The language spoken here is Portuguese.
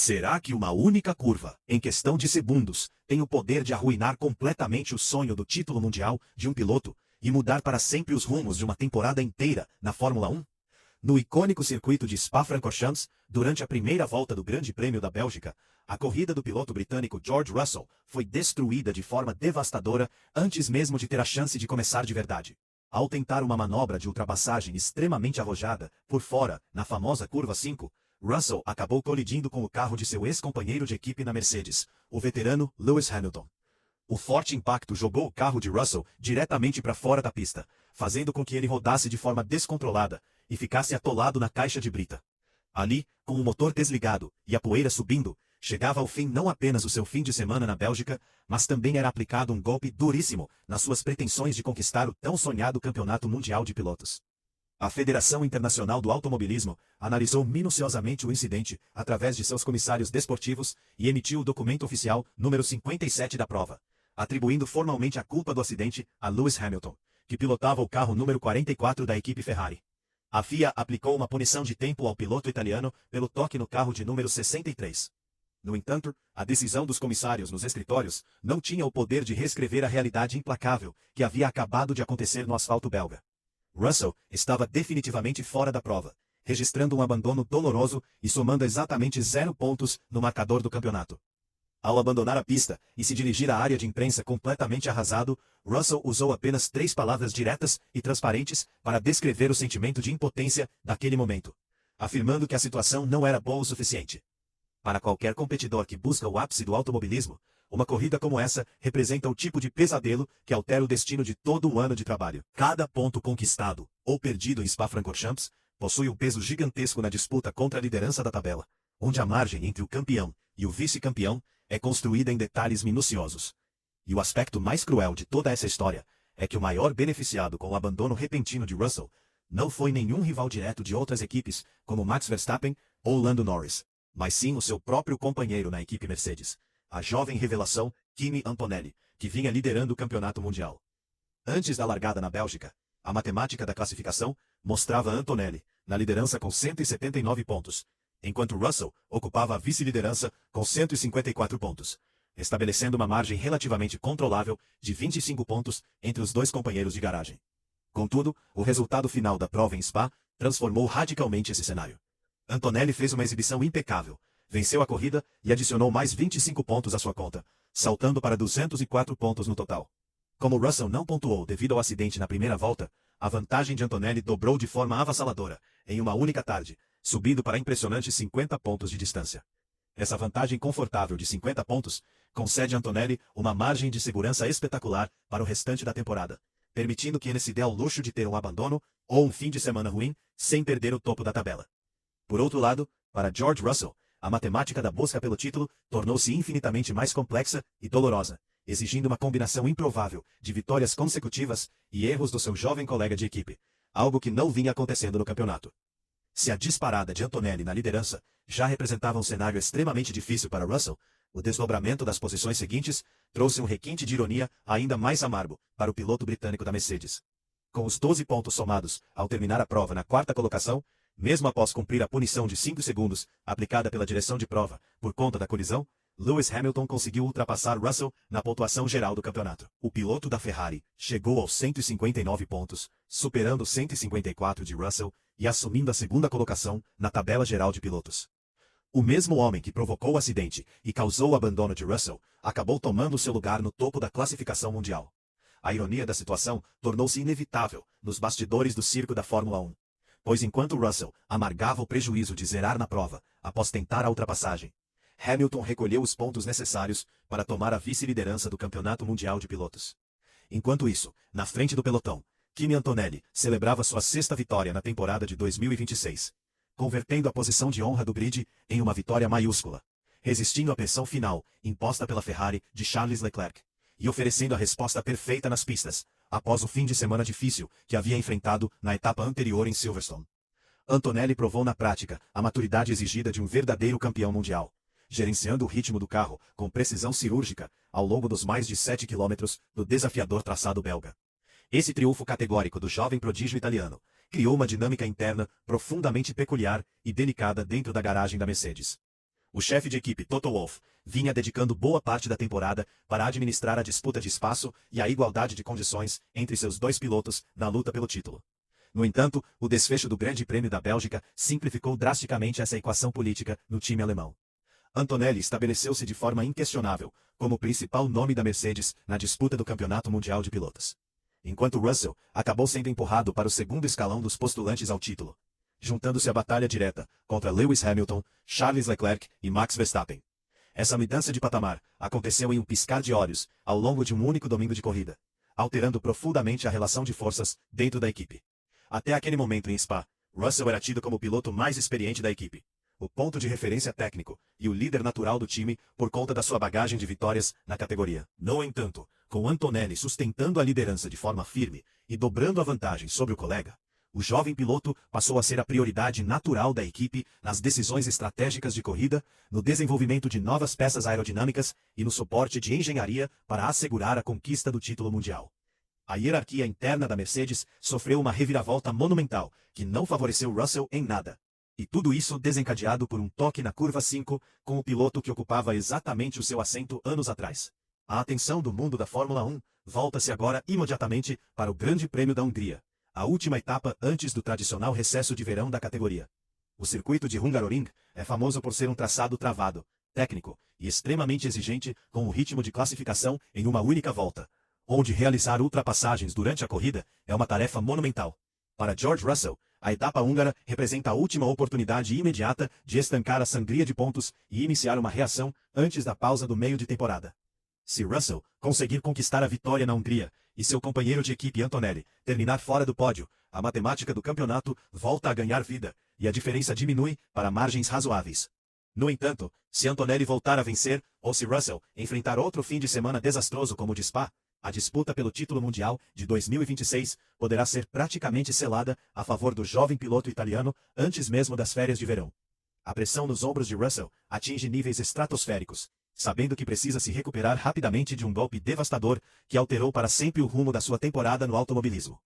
Será que uma única curva, em questão de segundos, tem o poder de arruinar completamente o sonho do título mundial de um piloto e mudar para sempre os rumos de uma temporada inteira na Fórmula 1? No icônico circuito de Spa-Francorchamps, durante a primeira volta do Grande Prêmio da Bélgica, a corrida do piloto britânico George Russell foi destruída de forma devastadora antes mesmo de ter a chance de começar de verdade. Ao tentar uma manobra de ultrapassagem extremamente arrojada, por fora, na famosa curva 5, Russell acabou colidindo com o carro de seu ex-companheiro de equipe na Mercedes, o veterano Lewis Hamilton. O forte impacto jogou o carro de Russell diretamente para fora da pista, fazendo com que ele rodasse de forma descontrolada e ficasse atolado na caixa de brita. Ali, com o motor desligado e a poeira subindo, chegava ao fim não apenas o seu fim de semana na Bélgica, mas também era aplicado um golpe duríssimo nas suas pretensões de conquistar o tão sonhado Campeonato Mundial de Pilotos. A Federação Internacional do Automobilismo analisou minuciosamente o incidente através de seus comissários desportivos e emitiu o documento oficial número 57 da prova, atribuindo formalmente a culpa do acidente a Lewis Hamilton, que pilotava o carro número 44 da equipe Ferrari. A FIA aplicou uma punição de tempo ao piloto italiano pelo toque no carro de número 63. No entanto, a decisão dos comissários nos escritórios não tinha o poder de reescrever a realidade implacável que havia acabado de acontecer no asfalto belga. Russell estava definitivamente fora da prova, registrando um abandono doloroso e somando exatamente 0 pontos no marcador do campeonato. Ao abandonar a pista e se dirigir à área de imprensa completamente arrasado, Russell usou apenas 3 palavras diretas e transparentes para descrever o sentimento de impotência daquele momento, afirmando que a situação não era boa o suficiente. Para qualquer competidor que busca o ápice do automobilismo, uma corrida como essa representa o tipo de pesadelo que altera o destino de todo um ano de trabalho. Cada ponto conquistado ou perdido em Spa-Francorchamps possui um peso gigantesco na disputa contra a liderança da tabela, onde a margem entre o campeão e o vice-campeão é construída em detalhes minuciosos. E o aspecto mais cruel de toda essa história é que o maior beneficiado com o abandono repentino de Russell não foi nenhum rival direto de outras equipes, como Max Verstappen ou Lando Norris, mas sim o seu próprio companheiro na equipe Mercedes, a jovem revelação Kimi Antonelli, que vinha liderando o campeonato mundial. Antes da largada na Bélgica, a matemática da classificação mostrava Antonelli na liderança com 179 pontos, enquanto Russell ocupava a vice-liderança com 154 pontos, estabelecendo uma margem relativamente controlável de 25 pontos entre os dois companheiros de garagem. Contudo, o resultado final da prova em Spa transformou radicalmente esse cenário. Antonelli fez uma exibição impecável, venceu a corrida e adicionou mais 25 pontos à sua conta, saltando para 204 pontos no total. Como Russell não pontuou devido ao acidente na primeira volta, a vantagem de Antonelli dobrou de forma avassaladora, em uma única tarde, subindo para impressionantes 50 pontos de distância. Essa vantagem confortável de 50 pontos concede a Antonelli uma margem de segurança espetacular para o restante da temporada, permitindo que ele se dê ao luxo de ter um abandono ou um fim de semana ruim, sem perder o topo da tabela. Por outro lado, para George Russell, a matemática da busca pelo título tornou-se infinitamente mais complexa e dolorosa, exigindo uma combinação improvável de vitórias consecutivas e erros do seu jovem colega de equipe, algo que não vinha acontecendo no campeonato. Se a disparada de Antonelli na liderança já representava um cenário extremamente difícil para Russell, o desdobramento das posições seguintes trouxe um requinte de ironia ainda mais amargo para o piloto britânico da Mercedes. Com os 12 pontos somados ao terminar a prova na 4ª colocação, mesmo após cumprir a punição de 5 segundos aplicada pela direção de prova por conta da colisão, Lewis Hamilton conseguiu ultrapassar Russell na pontuação geral do campeonato. O piloto da Ferrari chegou aos 159 pontos, superando 154 de Russell e assumindo a 2ª colocação na tabela geral de pilotos. O mesmo homem que provocou o acidente e causou o abandono de Russell acabou tomando seu lugar no topo da classificação mundial. A ironia da situação tornou-se inevitável nos bastidores do circo da Fórmula 1. Pois enquanto Russell amargava o prejuízo de zerar na prova após tentar a ultrapassagem, Hamilton recolheu os pontos necessários para tomar a vice-liderança do Campeonato Mundial de Pilotos. Enquanto isso, na frente do pelotão, Kimi Antonelli celebrava sua 6ª vitória na temporada de 2026, convertendo a posição de honra do grid em uma vitória maiúscula, resistindo à pressão final imposta pela Ferrari de Charles Leclerc, e oferecendo a resposta perfeita nas pistas, após o fim de semana difícil que havia enfrentado na etapa anterior em Silverstone. Antonelli provou na prática a maturidade exigida de um verdadeiro campeão mundial, gerenciando o ritmo do carro com precisão cirúrgica ao longo dos mais de 7 quilômetros do desafiador traçado belga. Esse triunfo categórico do jovem prodígio italiano criou uma dinâmica interna profundamente peculiar e delicada dentro da garagem da Mercedes. O chefe de equipe, Toto Wolff, vinha dedicando boa parte da temporada para administrar a disputa de espaço e a igualdade de condições entre seus dois pilotos na luta pelo título. No entanto, o desfecho do Grande Prêmio da Bélgica simplificou drasticamente essa equação política no time alemão. Antonelli estabeleceu-se de forma inquestionável como o principal nome da Mercedes na disputa do Campeonato Mundial de Pilotos. Enquanto Russell acabou sendo empurrado para o segundo escalão dos postulantes ao título, juntando-se à batalha direta contra Lewis Hamilton, Charles Leclerc e Max Verstappen. Essa mudança de patamar aconteceu em um piscar de olhos ao longo de um único domingo de corrida, alterando profundamente a relação de forças dentro da equipe. Até aquele momento em Spa, Russell era tido como o piloto mais experiente da equipe, o ponto de referência técnico e o líder natural do time por conta da sua bagagem de vitórias na categoria. No entanto, com Antonelli sustentando a liderança de forma firme e dobrando a vantagem sobre o colega, o jovem piloto passou a ser a prioridade natural da equipe nas decisões estratégicas de corrida, no desenvolvimento de novas peças aerodinâmicas e no suporte de engenharia para assegurar a conquista do título mundial. A hierarquia interna da Mercedes sofreu uma reviravolta monumental que não favoreceu Russell em nada. E tudo isso desencadeado por um toque na curva 5, com o piloto que ocupava exatamente o seu assento anos atrás. A atenção do mundo da Fórmula 1 volta-se agora imediatamente para o Grande Prêmio da Hungria, a última etapa antes do tradicional recesso de verão da categoria. O circuito de Hungaroring é famoso por ser um traçado travado, técnico e extremamente exigente com o ritmo de classificação em uma única volta, onde realizar ultrapassagens durante a corrida é uma tarefa monumental. Para George Russell, a etapa húngara representa a última oportunidade imediata de estancar a sangria de pontos e iniciar uma reação antes da pausa do meio de temporada. Se Russell conseguir conquistar a vitória na Hungria e seu companheiro de equipe Antonelli terminar fora do pódio, a matemática do campeonato volta a ganhar vida e a diferença diminui para margens razoáveis. No entanto, se Antonelli voltar a vencer ou se Russell enfrentar outro fim de semana desastroso como o de Spa, a disputa pelo título mundial de 2026 poderá ser praticamente selada a favor do jovem piloto italiano antes mesmo das férias de verão. A pressão nos ombros de Russell atinge níveis estratosféricos, sabendo que precisa se recuperar rapidamente de um golpe devastador que alterou para sempre o rumo da sua temporada no automobilismo.